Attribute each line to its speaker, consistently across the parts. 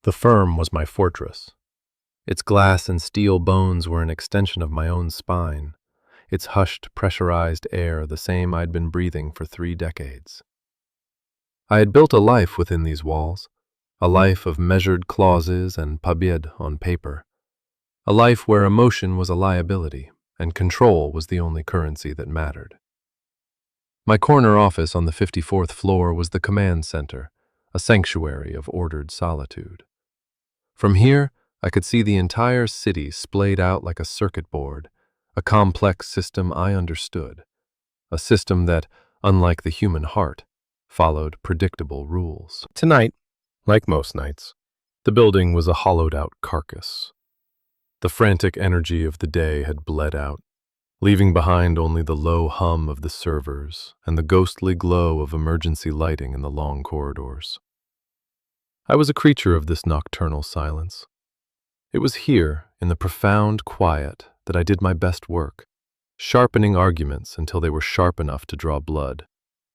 Speaker 1: The firm was my fortress. Its glass and steel bones were an extension of my own spine, its hushed, pressurized air the same I'd been breathing for 3 decades. I had built a life within these walls, a life of measured clauses and papier on paper, a life where emotion was a liability and control was the only currency that mattered. My corner office on the 54th floor was the command center, a sanctuary of ordered solitude. From here, I could see the entire city splayed out like a circuit board, a complex system I understood, a system that, unlike the human heart, followed predictable rules. Tonight, like most nights, the building was a hollowed-out carcass. The frantic energy of the day had bled out, leaving behind only the low hum of the servers and the ghostly glow of emergency lighting in the long corridors. I was a creature of this nocturnal silence. It was here, in the profound quiet, that I did my best work, sharpening arguments until they were sharp enough to draw blood,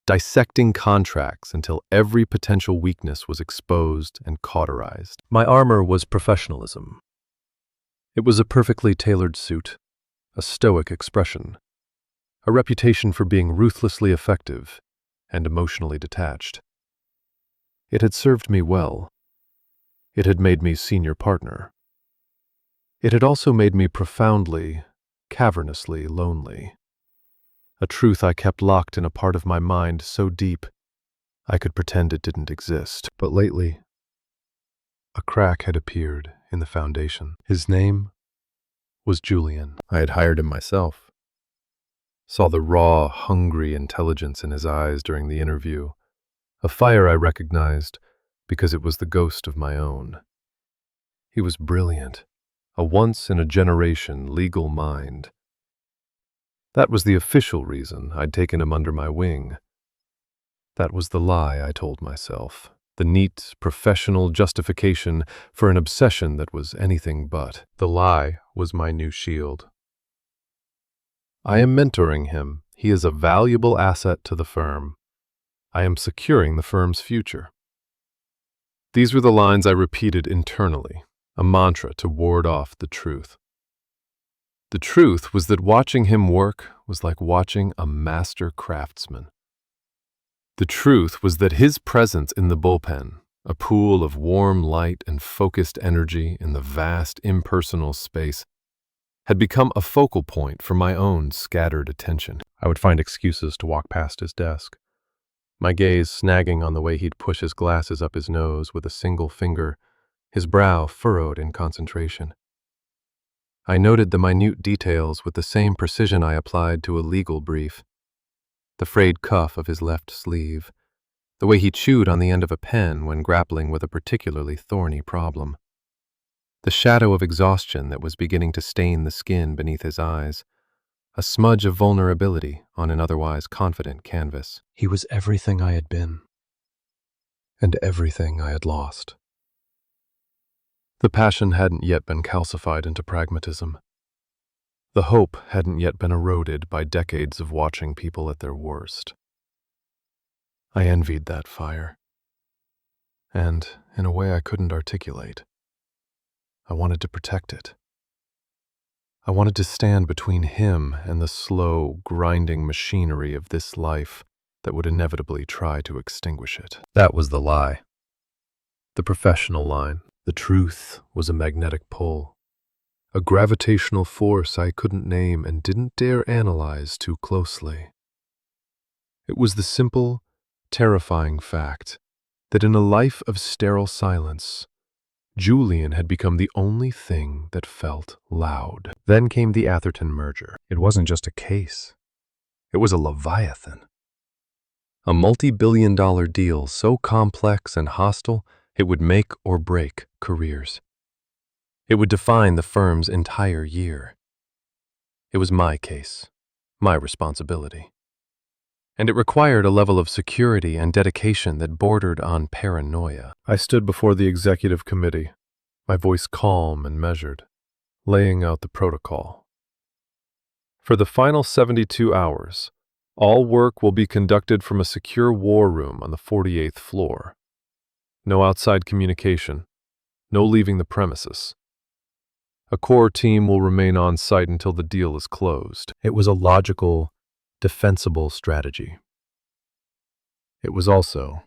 Speaker 1: dissecting contracts until every potential weakness was exposed and cauterized. My armor was professionalism. It was a perfectly tailored suit, a stoic expression, a reputation for being ruthlessly effective and emotionally detached. It had served me well. It had made me senior partner. It had also made me profoundly, cavernously lonely. A truth I kept locked in a part of my mind so deep I could pretend it didn't exist. But lately, a crack had appeared in the foundation. His name was Julian. I had hired him myself. Saw the raw, hungry intelligence in his eyes during the interview, a fire I recognized because it was the ghost of my own. He was brilliant, a once-in-a-generation legal mind. That was the official reason I'd taken him under my wing. That was the lie I told myself, the neat, professional justification for an obsession that was anything but. The lie was my new shield. I am mentoring him. He is a valuable asset to the firm. I am securing the firm's future. These were the lines I repeated internally, a mantra to ward off the truth. The truth was that watching him work was like watching a master craftsman. The truth was that his presence in the bullpen, a pool of warm light and focused energy in the vast impersonal space, had become a focal point for my own scattered attention. I would find excuses to walk past his desk, my gaze snagging on the way he'd push his glasses up his nose with a single finger, his brow furrowed in concentration. I noted the minute details with the same precision I applied to a legal brief. The frayed cuff of his left sleeve, the way he chewed on the end of a pen when grappling with a particularly thorny problem, the shadow of exhaustion that was beginning to stain the skin beneath his eyes, a smudge of vulnerability on an otherwise confident canvas. He was everything I had been, and everything I had lost. The passion hadn't yet been calcified into pragmatism. The hope hadn't yet been eroded by decades of watching people at their worst. I envied that fire, and in a way I couldn't articulate. I wanted to protect it. I wanted to stand between him and the slow, grinding machinery of this life that would inevitably try to extinguish it. That was the lie. The professional line. The truth was a magnetic pull, a gravitational force I couldn't name and didn't dare analyze too closely. It was the simple, terrifying fact that in a life of sterile silence, Julian had become the only thing that felt loud. Then came the Atherton merger. It wasn't just a case. It was a leviathan. A multi-billion-dollar deal so complex and hostile it would make or break careers. It would define the firm's entire year. It was my case, my responsibility. And it required a level of security and dedication that bordered on paranoia. I stood before the executive committee, my voice calm and measured, laying out the protocol. For the final 72 hours, all work will be conducted from a secure war room on the 48th floor. No outside communication, No leaving the premises. A core team will remain on site until the deal is closed. It was a logical, defensible strategy. It was also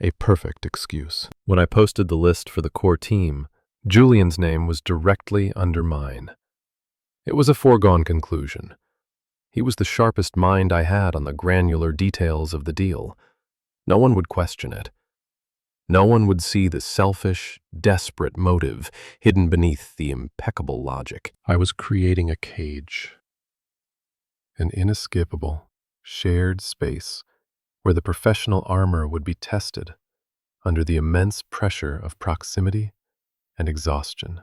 Speaker 1: a perfect excuse. When I posted the list for the core team, Julian's name was directly under mine. It was a foregone conclusion. He was the sharpest mind I had on the granular details of the deal. No one would question it. No one would see the selfish, desperate motive hidden beneath the impeccable logic. I was creating a cage, an inescapable, shared space where the professional armor would be tested under the immense pressure of proximity and exhaustion.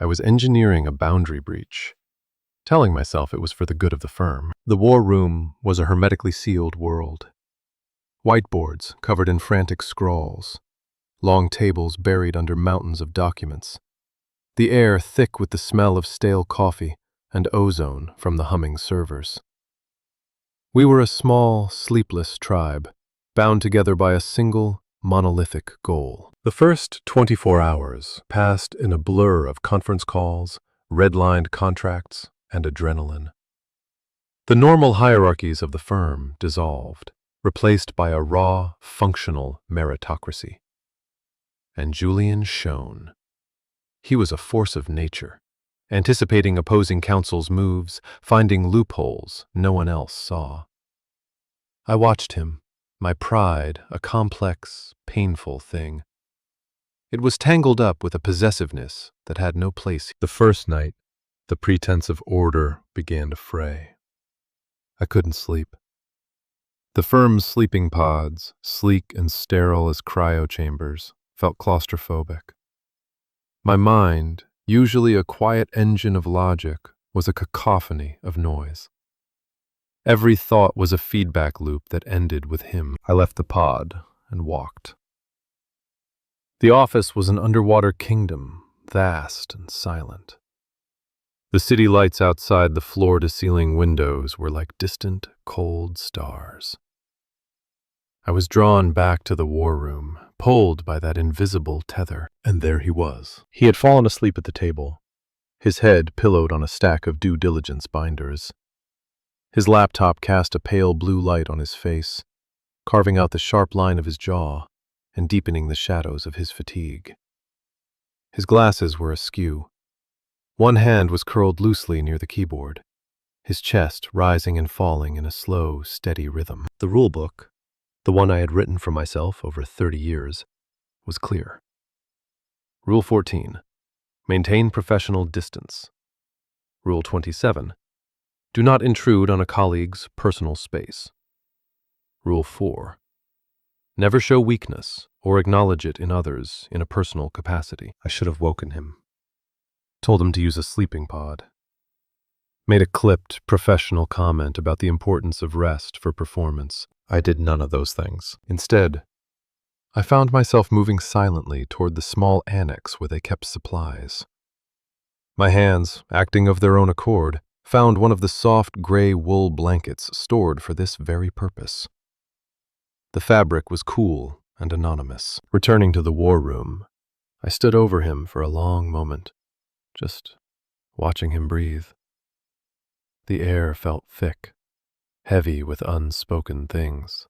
Speaker 1: I was engineering a boundary breach, telling myself it was for the good of the firm. The war room was a hermetically sealed world. Whiteboards covered in frantic scrawls, long tables buried under mountains of documents, the air thick with the smell of stale coffee and ozone from the humming servers. We were a small, sleepless tribe, bound together by a single, monolithic goal. The first 24 hours passed in a blur of conference calls, red-lined contracts, and adrenaline. The normal hierarchies of the firm dissolved, replaced by a raw, functional meritocracy. And Julian shone. He was a force of nature, anticipating opposing counsel's moves, finding loopholes no one else saw. I watched him, my pride a complex, painful thing. It was tangled up with a possessiveness that had no place. The first night, the pretense of order began to fray. I couldn't sleep. The firm's sleeping pods, sleek and sterile as cryo-chambers, felt claustrophobic. My mind, usually a quiet engine of logic, was a cacophony of noise. Every thought was a feedback loop that ended with him. I left the pod and walked. The office was an underwater kingdom, vast and silent. The city lights outside the floor-to-ceiling windows were like distant, cold stars. I was drawn back to the war room, pulled by that invisible tether, and there he was. He had fallen asleep at the table, his head pillowed on a stack of due diligence binders. His laptop cast a pale blue light on his face, carving out the sharp line of his jaw and deepening the shadows of his fatigue. His glasses were askew. One hand was curled loosely near the keyboard, his chest rising and falling in a slow, steady rhythm. The rule book, the one I had written for myself over 30 years, was clear. Rule 14. Maintain professional distance. Rule 27. Do not intrude on a colleague's personal space. Rule 4. Never show weakness or acknowledge it in others in a personal capacity. I should have woken him. Told him to use a sleeping pod. Made a clipped, professional comment about the importance of rest for performance. I did none of those things. Instead, I found myself moving silently toward the small annex where they kept supplies. My hands, acting of their own accord, found one of the soft gray wool blankets stored for this very purpose. The fabric was cool and anonymous. Returning to the war room, I stood over him for a long moment, just watching him breathe. The air felt thick, heavy with unspoken things.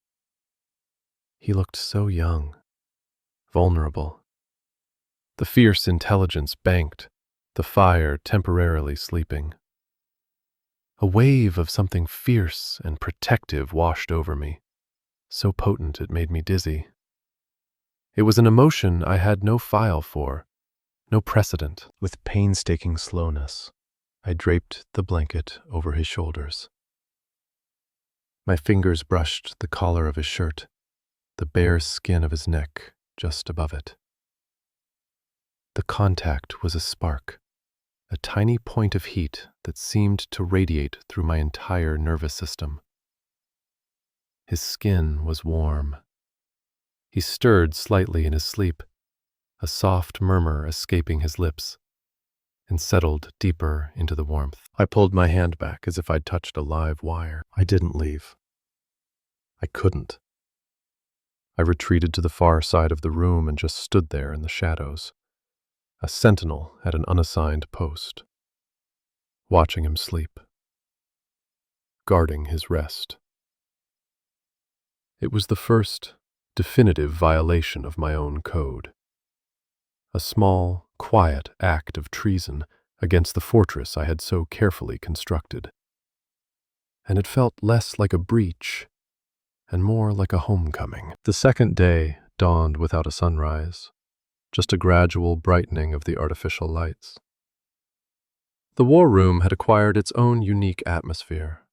Speaker 1: He looked so young, vulnerable. The fierce intelligence banked, the fire temporarily sleeping. A wave of something fierce and protective washed over me, so potent it made me dizzy. It was an emotion I had no file for, no precedent. With painstaking slowness, I draped the blanket over his shoulders. My fingers brushed the collar of his shirt, the bare skin of his neck just above it. The contact was a spark, a tiny point of heat that seemed to radiate through my entire nervous system. His skin was warm. He stirred slightly in his sleep, a soft murmur escaping his lips, and settled deeper into the warmth. I pulled my hand back as if I'd touched a live wire. I didn't leave. I couldn't. I retreated to the far side of the room and just stood there in the shadows, a sentinel at an unassigned post, watching him sleep, guarding his rest. It was the first definitive violation of my own code, a small, quiet act of treason against the fortress I had so carefully constructed. And it felt less like a breach and more like a homecoming. The second day dawned without a sunrise, just a gradual brightening of the artificial lights. The war room had acquired its own unique atmosphere.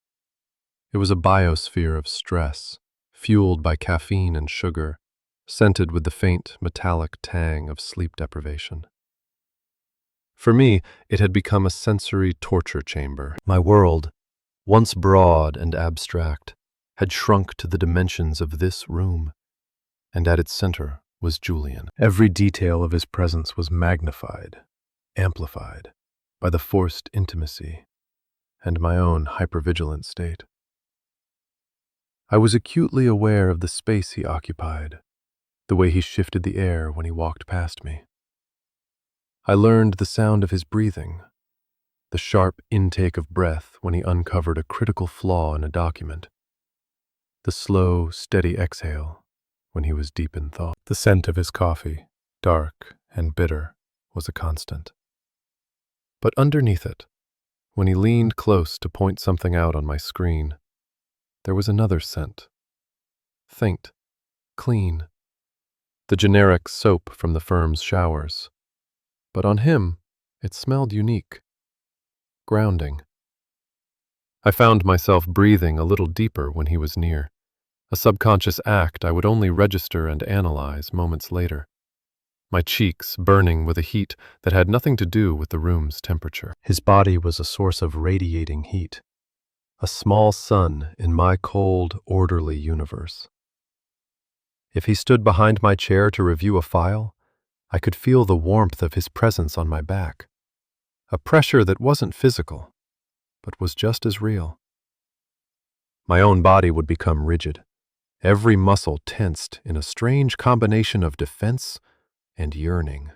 Speaker 1: It was a biosphere of stress, fueled by caffeine and sugar, scented with the faint metallic tang of sleep deprivation. For me, it had become a sensory torture chamber. My world, once broad and abstract, had shrunk to the dimensions of this room, and at its center was Julian. Every detail of his presence was magnified, amplified, by the forced intimacy and my own hypervigilant state. I was acutely aware of the space he occupied, the way he shifted the air when he walked past me. I learned the sound of his breathing, the sharp intake of breath when he uncovered a critical flaw in a document, the slow, steady exhale when he was deep in thought. The scent of his coffee, dark and bitter, was a constant. But underneath it, when he leaned close to point something out on my screen, there was another scent. Faint, clean, the generic soap from the firm's showers. But on him, it smelled unique, grounding. I found myself breathing a little deeper when he was near, a subconscious act I would only register and analyze moments later, my cheeks burning with a heat that had nothing to do with the room's temperature. His body was a source of radiating heat, a small sun in my cold, orderly universe. If he stood behind my chair to review a file, I could feel the warmth of his presence on my back, a pressure that wasn't physical, but was just as real. My own body would become rigid, every muscle tensed in a strange combination of defense and yearning.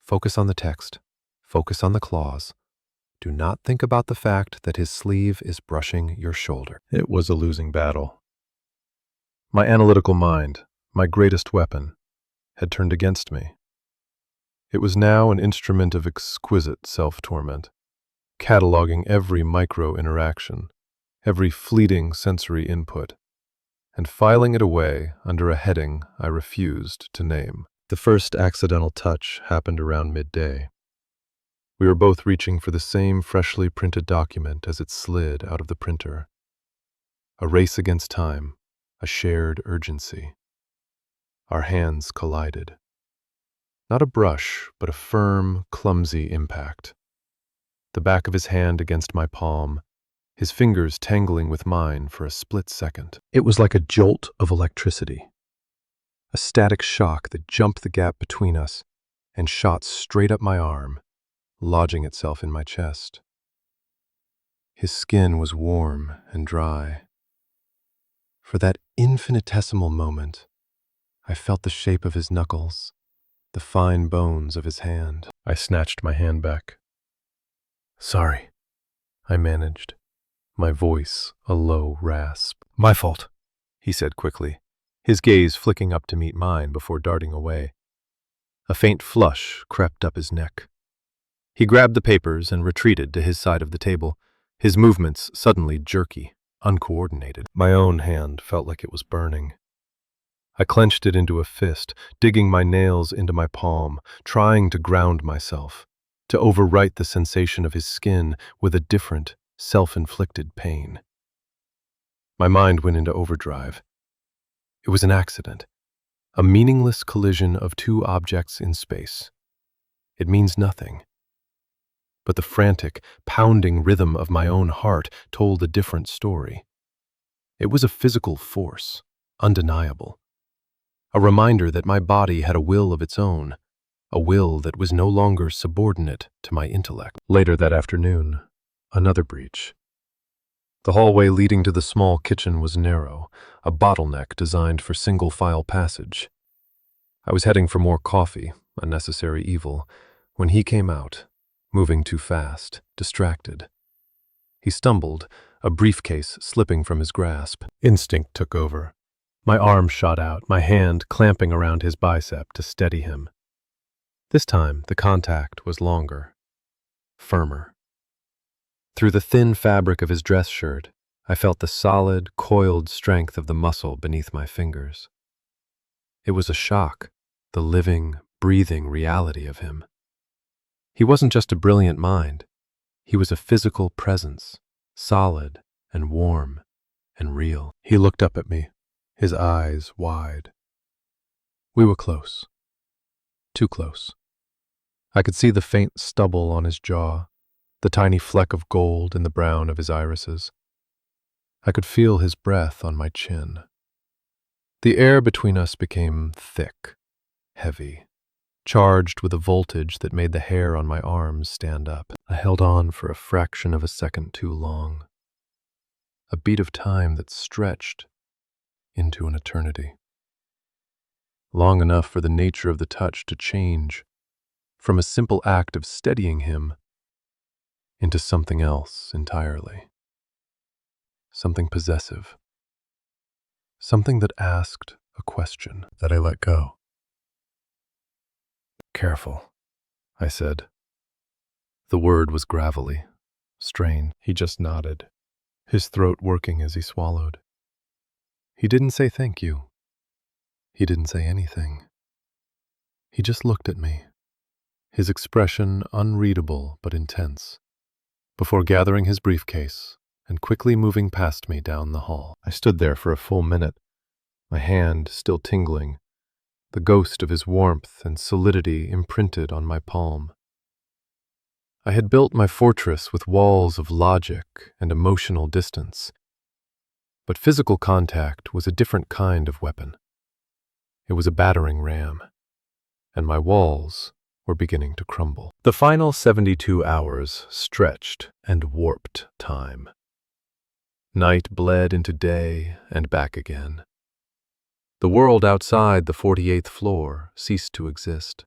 Speaker 1: Focus on the text, focus on the clause. Do not think about the fact that his sleeve is brushing your shoulder. It was a losing battle. My analytical mind, my greatest weapon, had turned against me. It was now an instrument of exquisite self-torment, cataloging every micro-interaction, every fleeting sensory input, and filing it away under a heading I refused to name. The first accidental touch happened around midday. We were both reaching for the same freshly printed document as it slid out of the printer. A race against time, a shared urgency. Our hands collided. Not a brush, but a firm, clumsy impact. The back of his hand against my palm, his fingers tangling with mine for a split second. It was like a jolt of electricity, a static shock that jumped the gap between us and shot straight up my arm, lodging itself in my chest. His skin was warm and dry. For that infinitesimal moment, I felt the shape of his knuckles, the fine bones of his hand. I snatched my hand back. "Sorry," I managed, my voice a low rasp. "My fault," he said quickly, his gaze flicking up to meet mine before darting away. A faint flush crept up his neck. He grabbed the papers and retreated to his side of the table, his movements suddenly jerky, uncoordinated. My own hand felt like it was burning. I clenched it into a fist, digging my nails into my palm, trying to ground myself, to overwrite the sensation of his skin with a different, self-inflicted pain. My mind went into overdrive. It was an accident, a meaningless collision of two objects in space. It means nothing. But the frantic, pounding rhythm of my own heart told a different story. It was a physical force, undeniable. A reminder that my body had a will of its own, a will that was no longer subordinate to my intellect. Later that afternoon, another breach. The hallway leading to the small kitchen was narrow, a bottleneck designed for single-file passage. I was heading for more coffee, a necessary evil, when he came out, moving too fast, distracted. He stumbled, a briefcase slipping from his grasp. Instinct took over. My arm shot out, my hand clamping around his bicep to steady him. This time, the contact was longer, firmer. Through the thin fabric of his dress shirt, I felt the solid, coiled strength of the muscle beneath my fingers. It was a shock, the living, breathing reality of him. He wasn't just a brilliant mind. He was a physical presence, solid and warm and real. He looked up at me, his eyes wide. We were close. Too close. I could see the faint stubble on his jaw, the tiny fleck of gold in the brown of his irises. I could feel his breath on my chin. The air between us became thick, heavy, charged with a voltage that made the hair on my arms stand up. I held on for a fraction of a second too long. A beat of time that stretched into an eternity. Long enough for the nature of the touch to change from a simple act of steadying him into something else entirely. Something possessive. Something that asked a question that I let go. Careful, I said. The word was gravelly, strained. He just nodded, his throat working as he swallowed. He didn't say thank you. He didn't say anything. He just looked at me, his expression unreadable but intense, before gathering his briefcase and quickly moving past me down the hall. I stood there for a full minute, my hand still tingling, the ghost of his warmth and solidity imprinted on my palm. I had built my fortress with walls of logic and emotional distance, but physical contact was a different kind of weapon. It was a battering ram, and my walls were beginning to crumble. The final 72 hours stretched and warped time. Night bled into day and back again. The world outside the 48th floor ceased to exist.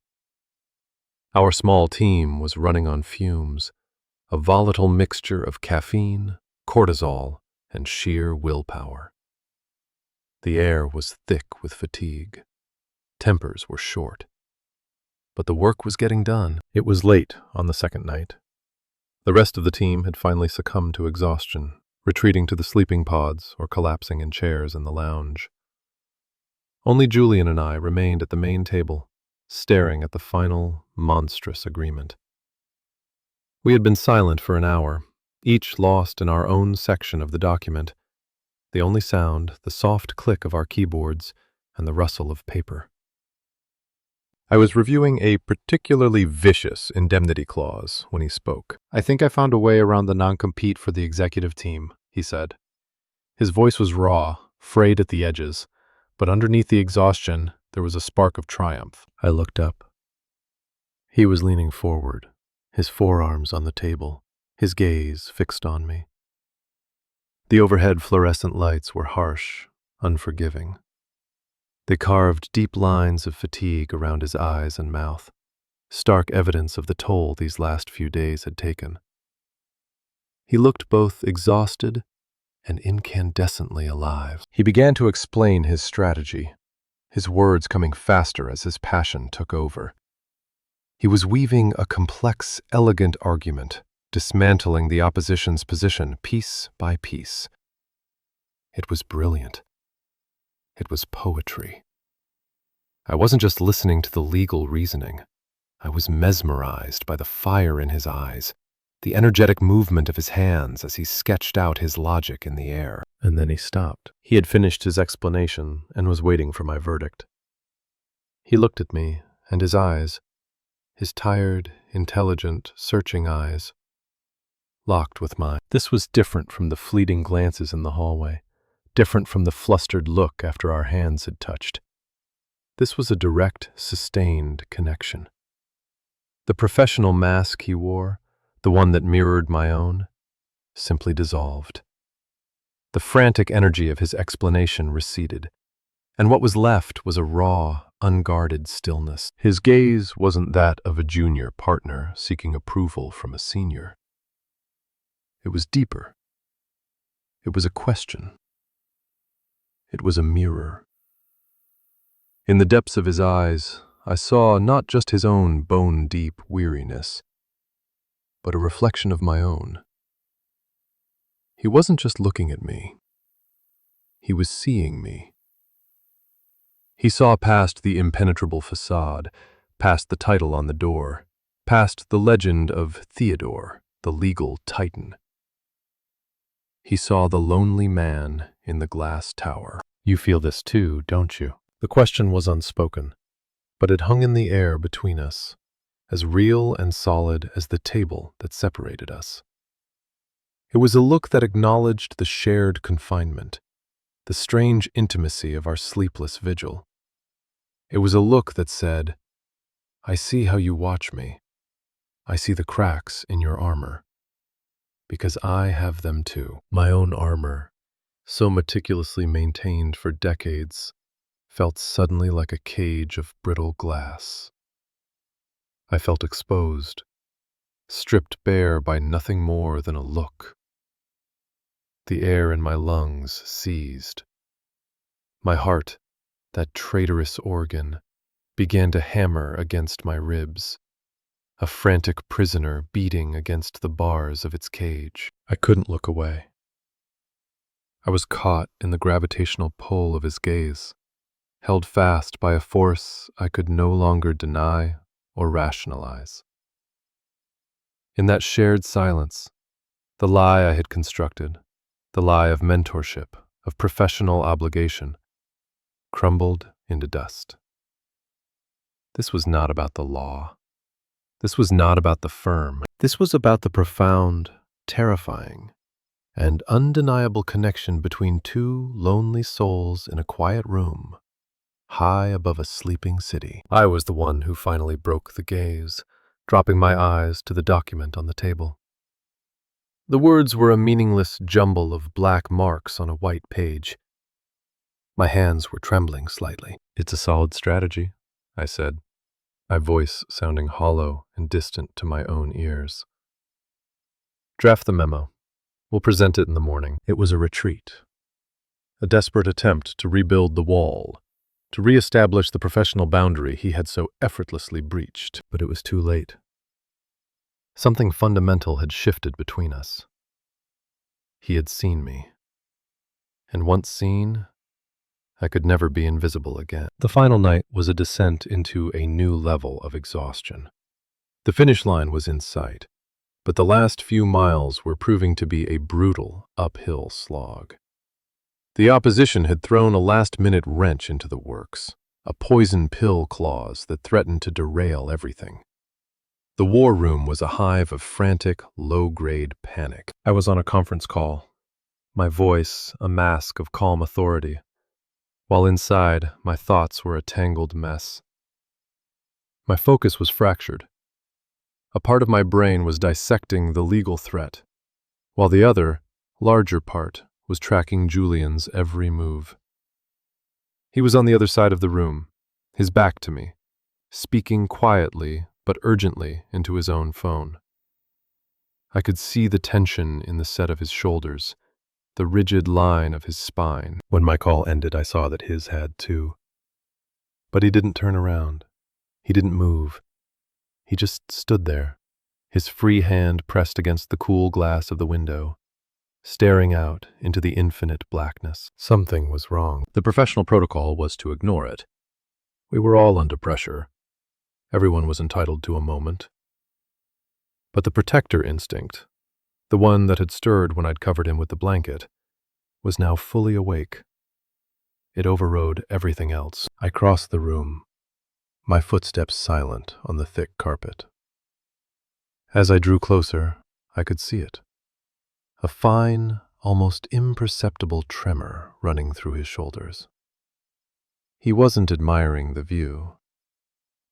Speaker 1: Our small team was running on fumes, a volatile mixture of caffeine, cortisol, and sheer willpower. The air was thick with fatigue. Tempers were short. But the work was getting done. It was late on the second night. The rest of the team had finally succumbed to exhaustion, retreating to the sleeping pods or collapsing in chairs in the lounge. Only Julian and I remained at the main table, staring at the final, monstrous agreement. We had been silent for an hour, each lost in our own section of the document, the only sound the soft click of our keyboards and the rustle of paper. I was reviewing a particularly vicious indemnity clause when he spoke. "I think I found a way around the non-compete for the executive team," he said. His voice was raw, frayed at the edges, but underneath the exhaustion, there was a spark of triumph. I looked up. He was leaning forward, his forearms on the table, his gaze fixed on me. The overhead fluorescent lights were harsh, unforgiving. They carved deep lines of fatigue around his eyes and mouth, stark evidence of the toll these last few days had taken. He looked both exhausted and incandescently alive. He began to explain his strategy, his words coming faster as his passion took over. He was weaving a complex, elegant argument, dismantling the opposition's position piece by piece. It was brilliant. It was poetry. I wasn't just listening to the legal reasoning. I was mesmerized by the fire in his eyes, the energetic movement of his hands as he sketched out his logic in the air. And then he stopped. He had finished his explanation and was waiting for my verdict. He looked at me, and his eyes, his tired, intelligent, searching eyes, locked with mine. This was different from the fleeting glances in the hallway, different from the flustered look after our hands had touched. This was a direct, sustained connection. The professional mask he wore, the one that mirrored my own, simply dissolved. The frantic energy of his explanation receded, and what was left was a raw, unguarded stillness. His gaze wasn't that of a junior partner seeking approval from a senior. It was deeper. It was a question. It was a mirror. In the depths of his eyes, I saw not just his own bone-deep weariness, but a reflection of my own. He wasn't just looking at me. He was seeing me. He saw past the impenetrable facade, past the title on the door, past the legend of Theodore, the legal titan. He saw the lonely man in the glass tower. You feel this too, don't you? The question was unspoken, but it hung in the air between us, as real and solid as the table that separated us. It was a look that acknowledged the shared confinement, the strange intimacy of our sleepless vigil. It was a look that said, "I see how you watch me. I see the cracks in your armor. Because I have them too." My own armor, so meticulously maintained for decades, felt suddenly like a cage of brittle glass. I felt exposed, stripped bare by nothing more than a look. The air in my lungs seized. My heart, that traitorous organ, began to hammer against my ribs, a frantic prisoner beating against the bars of its cage. I couldn't look away. I was caught in the gravitational pull of his gaze, held fast by a force I could no longer deny or rationalize. In that shared silence, the lie I had constructed, the lie of mentorship, of professional obligation, crumbled into dust. This was not about the law. This was not about the firm. This was about the profound, terrifying, and undeniable connection between two lonely souls in a quiet room, high above a sleeping city. I was the one who finally broke the gaze, dropping my eyes to the document on the table. The words were a meaningless jumble of black marks on a white page. My hands were trembling slightly. "It's a solid strategy," I said, my voice sounding hollow and distant to my own ears. "Draft the memo. We'll present it in the morning." It was a retreat, a desperate attempt to rebuild the wall, to reestablish the professional boundary he had so effortlessly breached. But it was too late. Something fundamental had shifted between us. He had seen me. And once seen, I could never be invisible again. The final night was a descent into a new level of exhaustion. The finish line was in sight, but the last few miles were proving to be a brutal uphill slog. The opposition had thrown a last-minute wrench into the works, a poison pill clause that threatened to derail everything. The war room was a hive of frantic, low-grade panic. I was on a conference call, my voice a mask of calm authority, while inside my thoughts were a tangled mess. My focus was fractured. A part of my brain was dissecting the legal threat, while the other, larger part was tracking Julian's every move. He was on the other side of the room, his back to me, speaking quietly but urgently into his own phone. I could see the tension in the set of his shoulders, the rigid line of his spine. When my call ended, I saw that his had too. But he didn't turn around. He didn't move. He just stood there, his free hand pressed against the cool glass of the window, staring out into the infinite blackness. Something was wrong. The professional protocol was to ignore it. We were all under pressure. Everyone was entitled to a moment. But the protector instinct, the one that had stirred when I'd covered him with the blanket, was now fully awake. It overrode everything else. I crossed the room, my footsteps silent on the thick carpet. As I drew closer, I could see it. A fine, almost imperceptible tremor running through his shoulders. He wasn't admiring the view.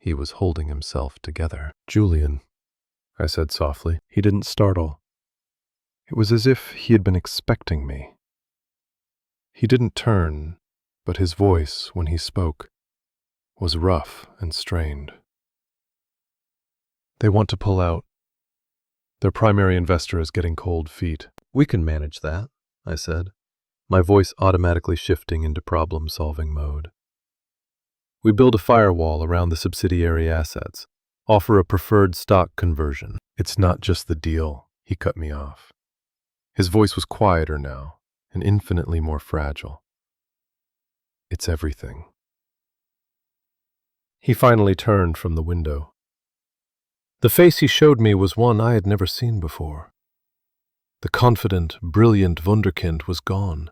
Speaker 1: He was holding himself together. "Julian," I said softly. He didn't startle. It was as if he had been expecting me. He didn't turn, but his voice, when he spoke, was rough and strained. They want to pull out. Their primary investor is getting cold feet. We can manage that, I said, my voice automatically shifting into problem-solving mode. We build a firewall around the subsidiary assets, offer a preferred stock conversion. It's not just the deal, he cut me off. His voice was quieter now, and infinitely more fragile. It's everything. He finally turned from the window. The face he showed me was one I had never seen before. The confident, brilliant wunderkind was gone.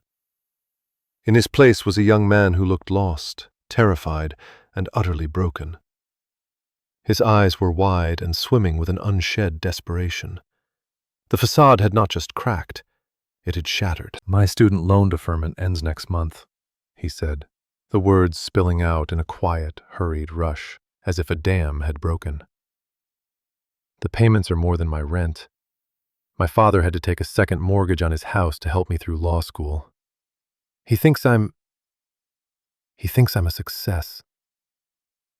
Speaker 1: In his place was a young man who looked lost, terrified, and utterly broken. His eyes were wide and swimming with an unshed desperation. The facade had not just cracked, it had shattered. My student loan deferment ends next month, he said, the words spilling out in a quiet, hurried rush, as if a dam had broken. The payments are more than my rent. My father had to take a second mortgage on his house to help me through law school. He thinks I'm a success.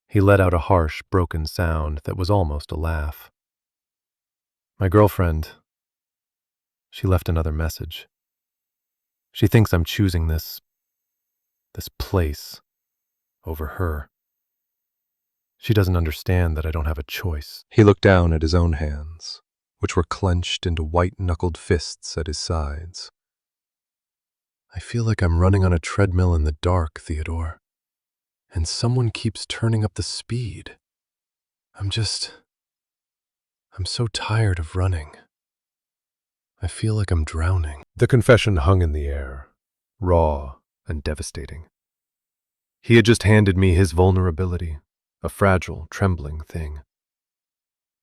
Speaker 1: He let out a harsh, broken sound that was almost a laugh. My girlfriend, she left another message. She thinks I'm choosing this place over her. She doesn't understand that I don't have a choice. He looked down at his own hands, which were clenched into white-knuckled fists at his sides. I feel like I'm running on a treadmill in the dark, Theodore, and someone keeps turning up the speed. I'm so tired of running. I feel like I'm drowning. The confession hung in the air, raw and devastating. He had just handed me his vulnerability, a fragile, trembling thing.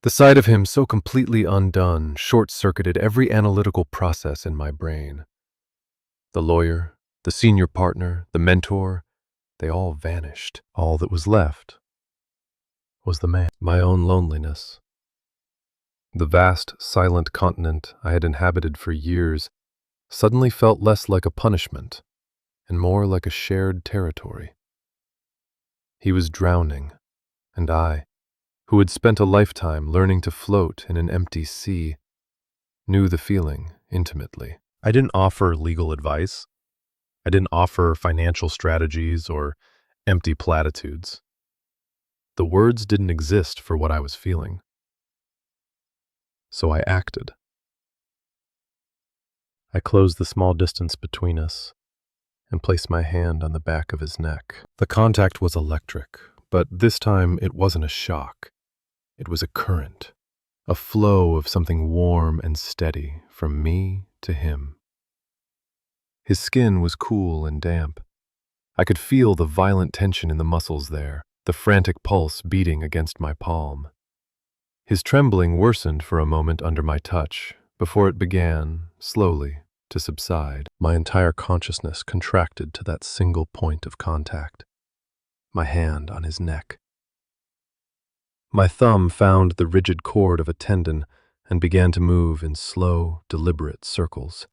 Speaker 1: The sight of him so completely undone short-circuited every analytical process in my brain. The lawyer, the senior partner, the mentor, they all vanished. All that was left was the man. My own loneliness. The vast, silent continent I had inhabited for years suddenly felt less like a punishment and more like a shared territory. He was drowning, and I, who had spent a lifetime learning to float in an empty sea, knew the feeling intimately. I didn't offer legal advice. I didn't offer financial strategies or empty platitudes. The words didn't exist for what I was feeling. So I acted. I closed the small distance between us and placed my hand on the back of his neck. The contact was electric, but this time it wasn't a shock. It was a current, a flow of something warm and steady from me to him. His skin was cool and damp. I could feel the violent tension in the muscles there, the frantic pulse beating against my palm. His trembling worsened for a moment under my touch, before it began, slowly, to subside. My entire consciousness contracted to that single point of contact, my hand on his neck. My thumb found the rigid cord of a tendon and began to move in slow, deliberate circles.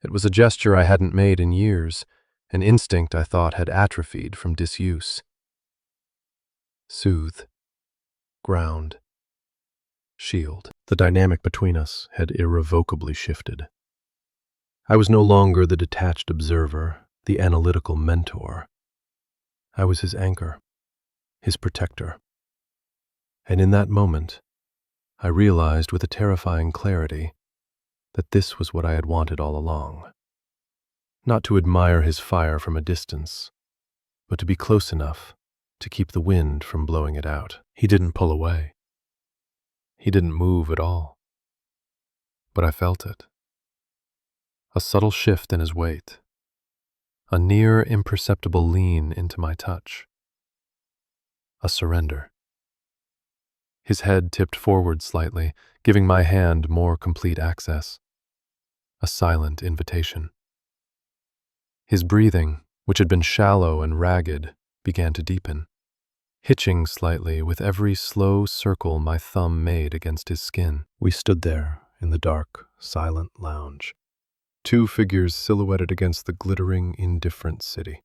Speaker 1: It was a gesture I hadn't made in years, an instinct I thought had atrophied from disuse. Soothe, ground, shield. The dynamic between us had irrevocably shifted. I was no longer the detached observer, the analytical mentor. I was his anchor, his protector. And in that moment, I realized with a terrifying clarity that this was what I had wanted all along. Not to admire his fire from a distance, but to be close enough to keep the wind from blowing it out. He didn't pull away. He didn't move at all. But I felt it. A subtle shift in his weight. A near imperceptible lean into my touch. A surrender. His head tipped forward slightly, giving my hand more complete access. A silent invitation. His breathing, which had been shallow and ragged, began to deepen, hitching slightly with every slow circle my thumb made against his skin. We stood there in the dark, silent lounge, two figures silhouetted against the glittering, indifferent city.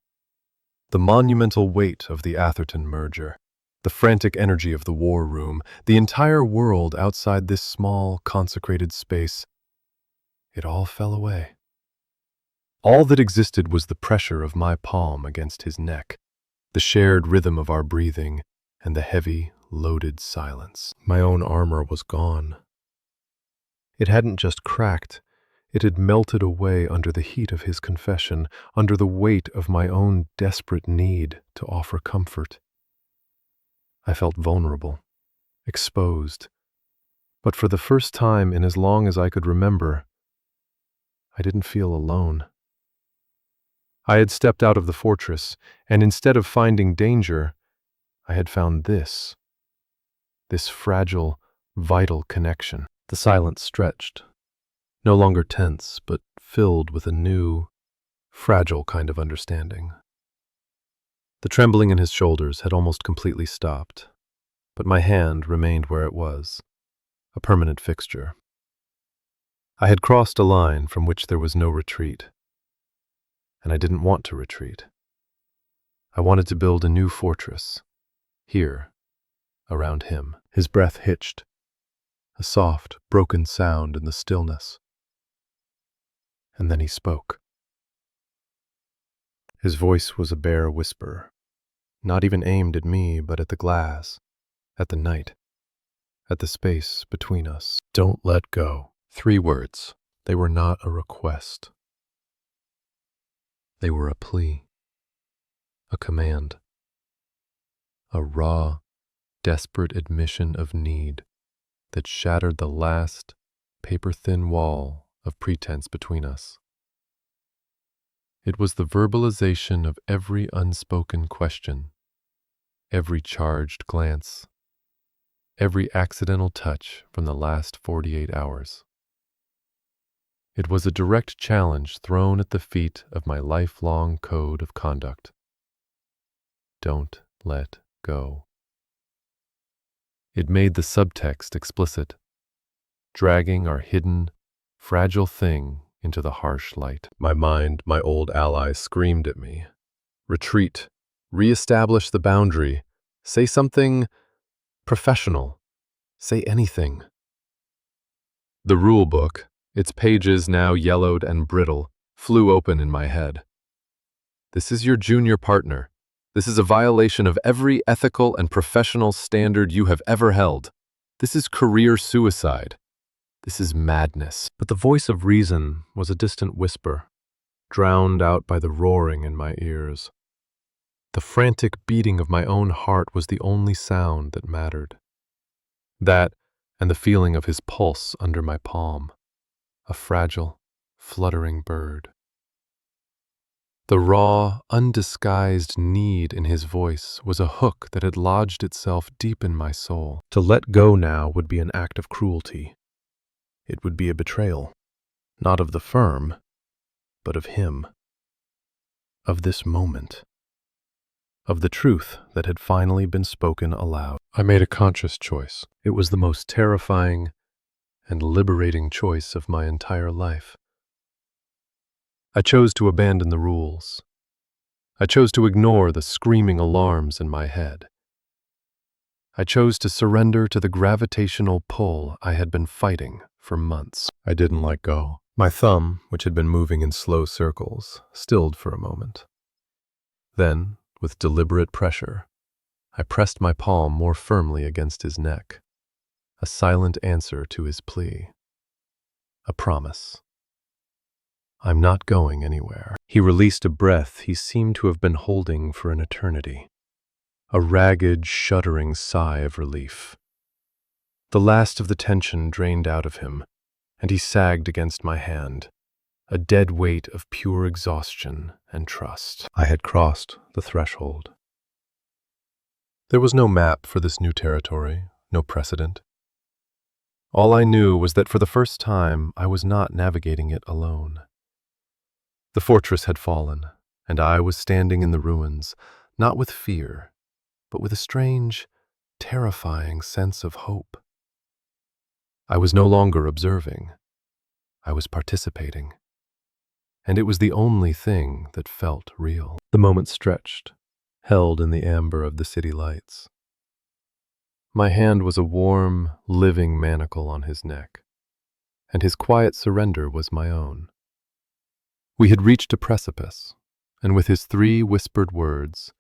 Speaker 1: The monumental weight of the Atherton merger, the frantic energy of the war room, the entire world outside this small, consecrated space, it all fell away. All that existed was the pressure of my palm against his neck, the shared rhythm of our breathing, and the heavy, loaded silence. My own armor was gone. It hadn't just cracked, it had melted away under the heat of his confession, under the weight of my own desperate need to offer comfort. I felt vulnerable, exposed, but for the first time in as long as I could remember, I didn't feel alone. I had stepped out of the fortress, and instead of finding danger, I had found this fragile, vital connection. The silence stretched, no longer tense, but filled with a new, fragile kind of understanding. The trembling in his shoulders had almost completely stopped, but my hand remained where it was, a permanent fixture. I had crossed a line from which there was no retreat, and I didn't want to retreat. I wanted to build a new fortress, here, around him. His breath hitched, a soft, broken sound in the stillness. And then he spoke. His voice was a bare whisper, not even aimed at me, but at the glass, at the night, at the space between us. Don't let go. 3 words. They were not a request. They were a plea, a command, a raw, desperate admission of need that shattered the last, paper-thin wall of pretense between us. It was the verbalization of every unspoken question, every charged glance, every accidental touch from the last 48 hours. It was a direct challenge thrown at the feet of my lifelong code of conduct. Don't let go. It made the subtext explicit, dragging our hidden, fragile thing into the harsh light. My mind, my old ally, screamed at me. Retreat. Re-establish the boundary. Say something professional. Say anything. The rule book, its pages now yellowed and brittle, flew open in my head. This is your junior partner. This is a violation of every ethical and professional standard you have ever held. This is career suicide. This is madness. But the voice of reason was a distant whisper, drowned out by the roaring in my ears. The frantic beating of my own heart was the only sound that mattered. That and the feeling of his pulse under my palm, a fragile, fluttering bird. The raw, undisguised need in his voice was a hook that had lodged itself deep in my soul. To let go now would be an act of cruelty. It would be a betrayal, not of the firm, but of him, of this moment, of the truth that had finally been spoken aloud. I made a conscious choice. It was the most terrifying and liberating choice of my entire life. I chose to abandon the rules. I chose to ignore the screaming alarms in my head. I chose to surrender to the gravitational pull I had been fighting for months. I didn't let go. My thumb, which had been moving in slow circles, stilled for a moment. Then, with deliberate pressure, I pressed my palm more firmly against his neck, a silent answer to his plea, a promise. I'm not going anywhere. He released a breath he seemed to have been holding for an eternity, a ragged, shuddering sigh of relief. The last of the tension drained out of him, and he sagged against my hand, a dead weight of pure exhaustion and trust. I had crossed the threshold. There was no map for this new territory, no precedent. All I knew was that for the first time I was not navigating it alone. The fortress had fallen, and I was standing in the ruins, not with fear, but with a strange, terrifying sense of hope. I was no longer observing. I was participating, and it was the only thing that felt real. The moment stretched, held in the amber of the city lights. My hand was a warm, living manacle on his neck, and his quiet surrender was my own. We had reached a precipice, and with his 3 whispered words,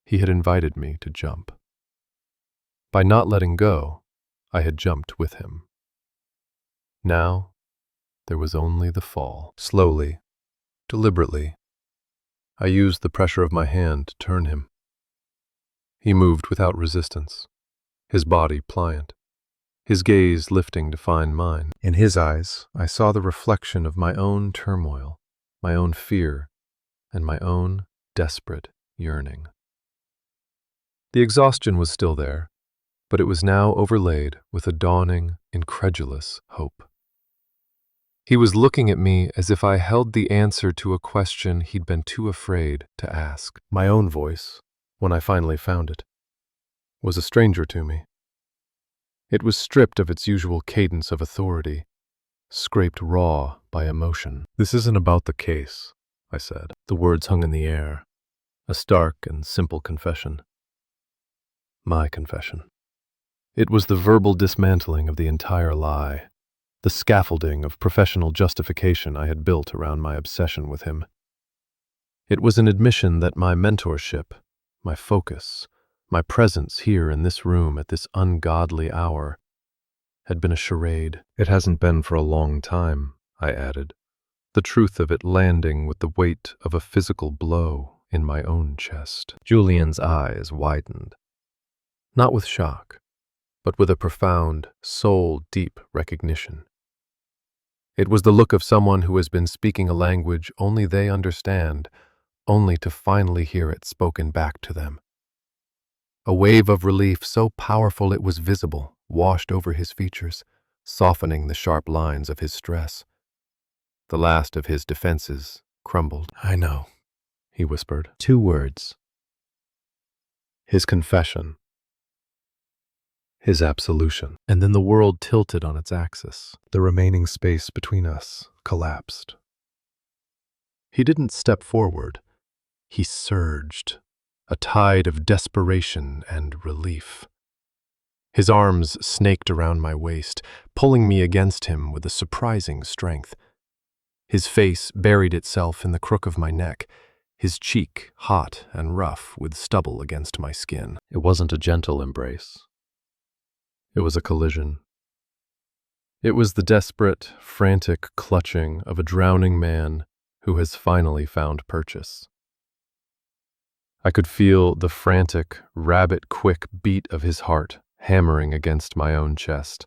Speaker 1: he had invited me to jump. By not letting go, I had jumped with him. Now, there was only the fall. Slowly, deliberately, I used the pressure of my hand to turn him. He moved without resistance, his body pliant, his gaze lifting to find mine. In his eyes, I saw the reflection of my own turmoil, my own fear, and my own desperate yearning. The exhaustion was still there, but it was now overlaid with a dawning, incredulous hope. He was looking at me as if I held the answer to a question he'd been too afraid to ask. My own voice, when I finally found it, was a stranger to me. It was stripped of its usual cadence of authority, scraped raw by emotion. "This isn't about the case," I said. The words hung in the air, a stark and simple confession. My confession. It was the verbal dismantling of the entire lie, the scaffolding of professional justification I had built around my obsession with him. It was an admission that my mentorship, my focus, my presence here in this room at this ungodly hour had been a charade. "It hasn't been for a long time," I added, the truth of it landing with the weight of a physical blow in my own chest. Julian's eyes widened, not with shock, but with a profound, soul-deep recognition. It was the look of someone who has been speaking a language only they understand, only to finally hear it spoken back to them. A wave of relief so powerful it was visible, washed over his features, softening the sharp lines of his stress. The last of his defenses crumbled. "I know," he whispered. 2 words. His confession. His absolution. And then the world tilted on its axis. The remaining space between us collapsed. He didn't step forward. He surged, a tide of desperation and relief. His arms snaked around my waist, pulling me against him with a surprising strength. His face buried itself in the crook of my neck, his cheek hot and rough with stubble against my skin. It wasn't a gentle embrace. It was a collision. It was the desperate, frantic clutching of a drowning man who has finally found purchase. I could feel the frantic, rabbit-quick beat of his heart hammering against my own chest,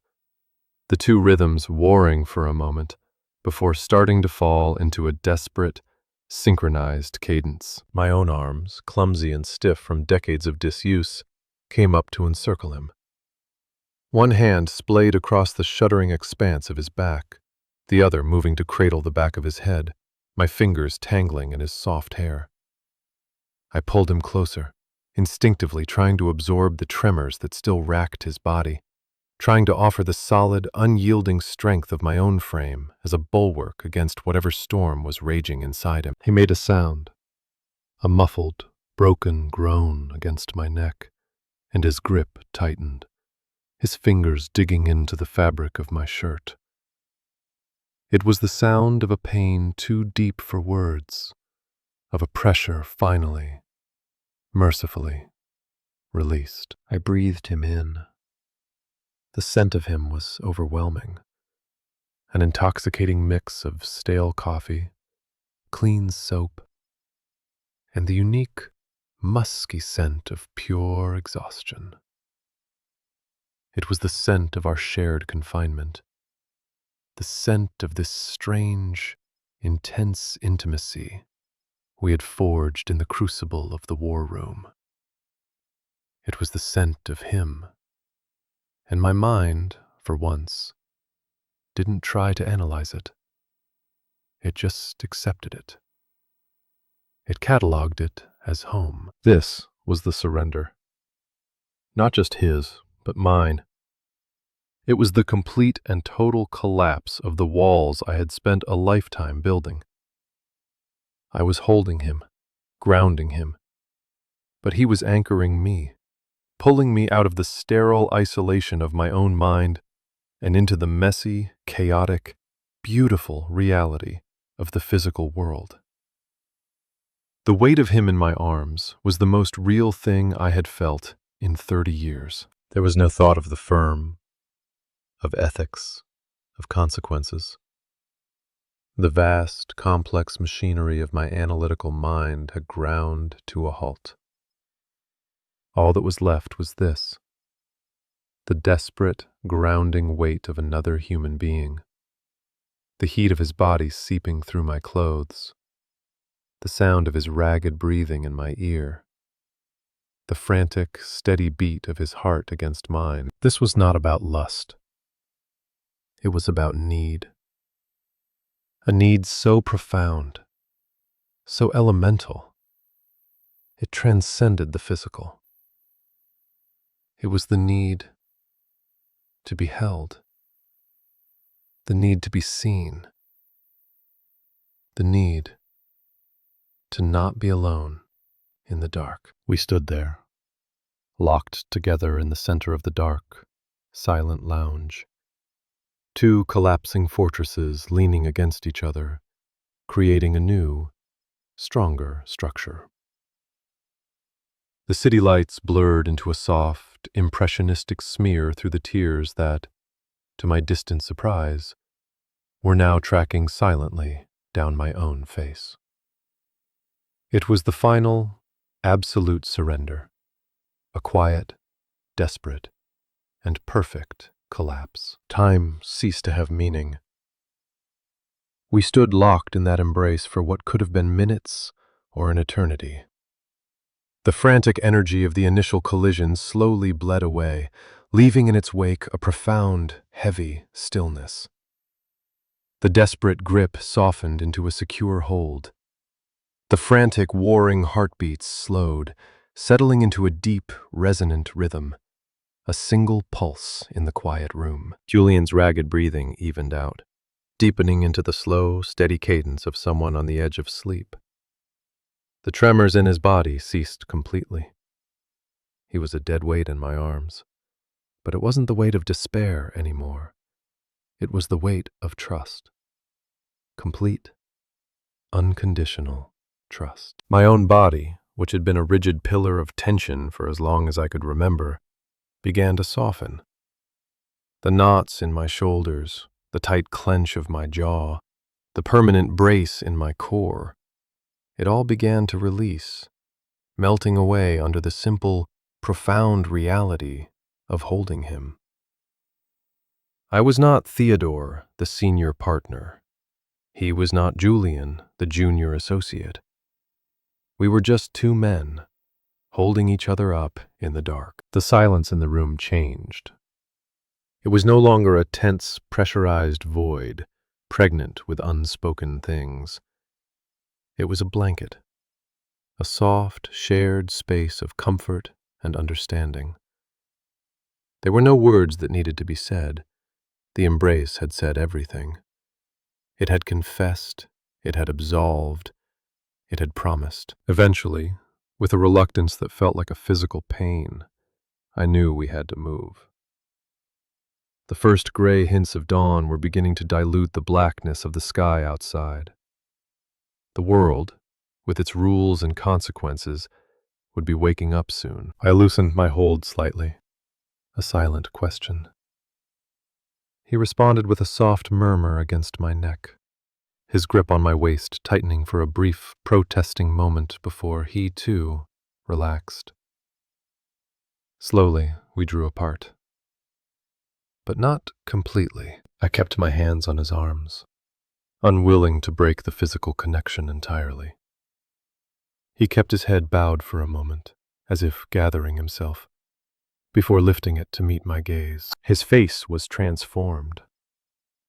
Speaker 1: the 2 rhythms warring for a moment before starting to fall into a desperate, synchronized cadence. My own arms, clumsy and stiff from decades of disuse, came up to encircle him. One hand splayed across the shuddering expanse of his back, the other moving to cradle the back of his head, my fingers tangling in his soft hair. I pulled him closer, instinctively trying to absorb the tremors that still racked his body, trying to offer the solid, unyielding strength of my own frame as a bulwark against whatever storm was raging inside him. He made a sound, a muffled, broken groan against my neck, and his grip tightened, his fingers digging into the fabric of my shirt. It was the sound of a pain too deep for words, of a pressure finally, mercifully, released. I breathed him in. The scent of him was overwhelming, an intoxicating mix of stale coffee, clean soap, and the unique, musky scent of pure exhaustion. It was the scent of our shared confinement, the scent of this strange, intense intimacy we had forged in the crucible of the war room. It was the scent of him, and my mind, for once, didn't try to analyze it. It just accepted it. It cataloged it as home. This was the surrender. Not just his, but mine. It was the complete and total collapse of the walls I had spent a lifetime building. I was holding him, grounding him, but he was anchoring me, pulling me out of the sterile isolation of my own mind and into the messy, chaotic, beautiful reality of the physical world. The weight of him in my arms was the most real thing I had felt in 30 years. There was no thought of the firm, of ethics, of consequences. The vast, complex machinery of my analytical mind had ground to a halt. All that was left was this: the desperate, grounding weight of another human being, the heat of his body seeping through my clothes, the sound of his ragged breathing in my ear, the frantic, steady beat of his heart against mine. This was not about lust. It was about need. A need so profound, so elemental, it transcended the physical. It was the need to be held, the need to be seen, the need to not be alone in the dark. We stood there, locked together in the center of the dark, silent lounge. Two collapsing fortresses leaning against each other, creating a new, stronger structure. The city lights blurred into a soft, impressionistic smear through the tears that, to my distant surprise, were now tracking silently down my own face. It was the final, absolute surrender, a quiet, desperate, and perfect collapse. Time ceased to have meaning. We stood locked in that embrace for what could have been minutes or an eternity. The frantic energy of the initial collision slowly bled away, leaving in its wake a profound, heavy stillness. The desperate grip softened into a secure hold. The frantic, warring heartbeats slowed, settling into a deep, resonant rhythm, a single pulse in the quiet room. Julian's ragged breathing evened out, deepening into the slow, steady cadence of someone on the edge of sleep. The tremors in his body ceased completely. He was a dead weight in my arms, but it wasn't the weight of despair anymore. It was the weight of trust. Complete, unconditional trust. My own body, which had been a rigid pillar of tension for as long as I could remember, began to soften. The knots in my shoulders, the tight clench of my jaw, the permanent brace in my core, it all began to release, melting away under the simple, profound reality of holding him. I was not Theodore, the senior partner. He was not Julian, the junior associate. We were just two men, holding each other up in the dark. The silence in the room changed. It was no longer a tense, pressurized void, pregnant with unspoken things. It was a blanket, a soft, shared space of comfort and understanding. There were no words that needed to be said. The embrace had said everything. It had confessed, it had absolved, it had promised. Eventually, with a reluctance that felt like a physical pain, I knew we had to move. The first gray hints of dawn were beginning to dilute the blackness of the sky outside. The world, with its rules and consequences, would be waking up soon. I loosened my hold slightly, a silent question. He responded with a soft murmur against my neck, his grip on my waist tightening for a brief, protesting moment before he, too, relaxed. Slowly, we drew apart. But not completely. I kept my hands on his arms, unwilling to break the physical connection entirely. He kept his head bowed for a moment, as if gathering himself, before lifting it to meet my gaze. His face was transformed.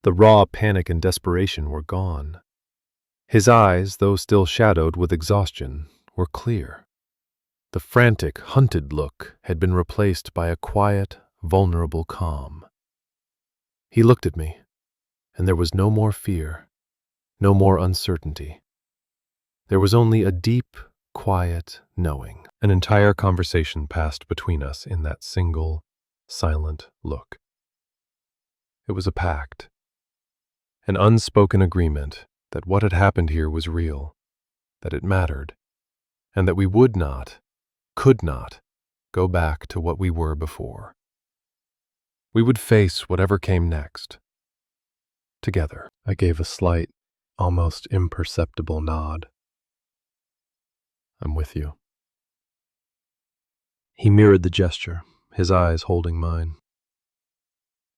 Speaker 1: The raw panic and desperation were gone. His eyes, though still shadowed with exhaustion, were clear. The frantic, hunted look had been replaced by a quiet, vulnerable calm. He looked at me, and there was no more fear, no more uncertainty, There was only a deep, quiet knowing. An entire conversation passed between us in that single, silent look. It was a pact, an unspoken agreement that what had happened here was real, that it mattered, and that we would not, could not, go back to what we were before. We would face whatever came next, together. I gave a slight, almost imperceptible nod. I'm with you. He mirrored the gesture, his eyes holding mine.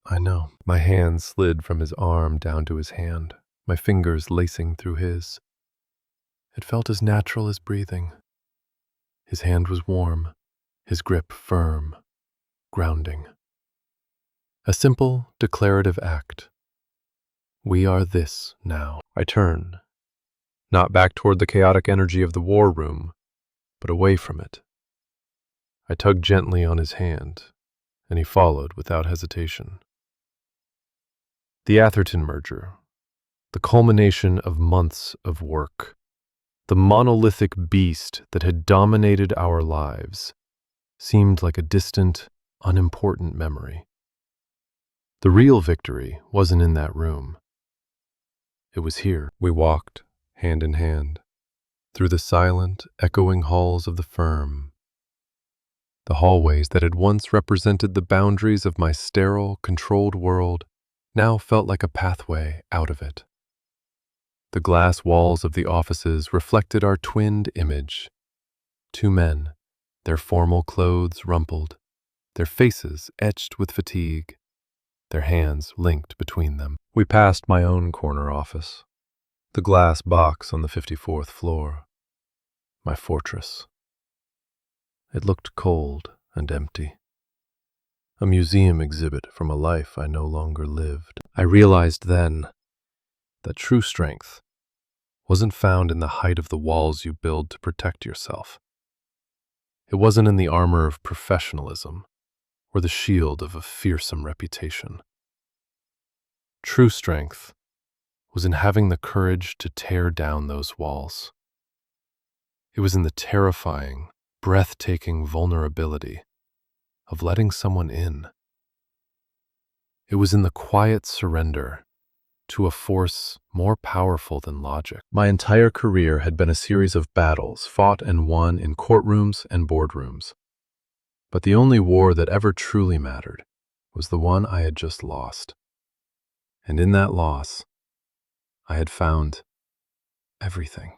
Speaker 1: I know. My hand slid from his arm down to his hand, my fingers lacing through his. It felt as natural as breathing. His hand was warm, his grip firm, grounding. A simple, declarative act. We are this now. I turned, not back toward the chaotic energy of the war room, but away from it. I tugged gently on his hand, and he followed without hesitation. The Atherton merger, the culmination of months of work, the monolithic beast that had dominated our lives, seemed like a distant, unimportant memory. The real victory wasn't in that room. It was here. We walked, hand in hand, through the silent, echoing halls of the firm. The hallways that had once represented the boundaries of my sterile, controlled world now felt like a pathway out of it. The glass walls of the offices reflected our twinned image. Two men, their formal clothes rumpled, their faces etched with fatigue, their hands linked between them. We passed my own corner office, the glass box on the 54th floor, my fortress. It looked cold and empty. A museum exhibit from a life I no longer lived. I realized then that true strength wasn't found in the height of the walls you build to protect yourself. It wasn't in the armor of professionalism or the shield of a fearsome reputation. True strength was in having the courage to tear down those walls. It was in the terrifying, breathtaking vulnerability of letting someone in. It was in the quiet surrender to a force more powerful than logic. My entire career had been a series of battles fought and won in courtrooms and boardrooms. But the only war that ever truly mattered was the one I had just lost. And in that loss, I had found everything.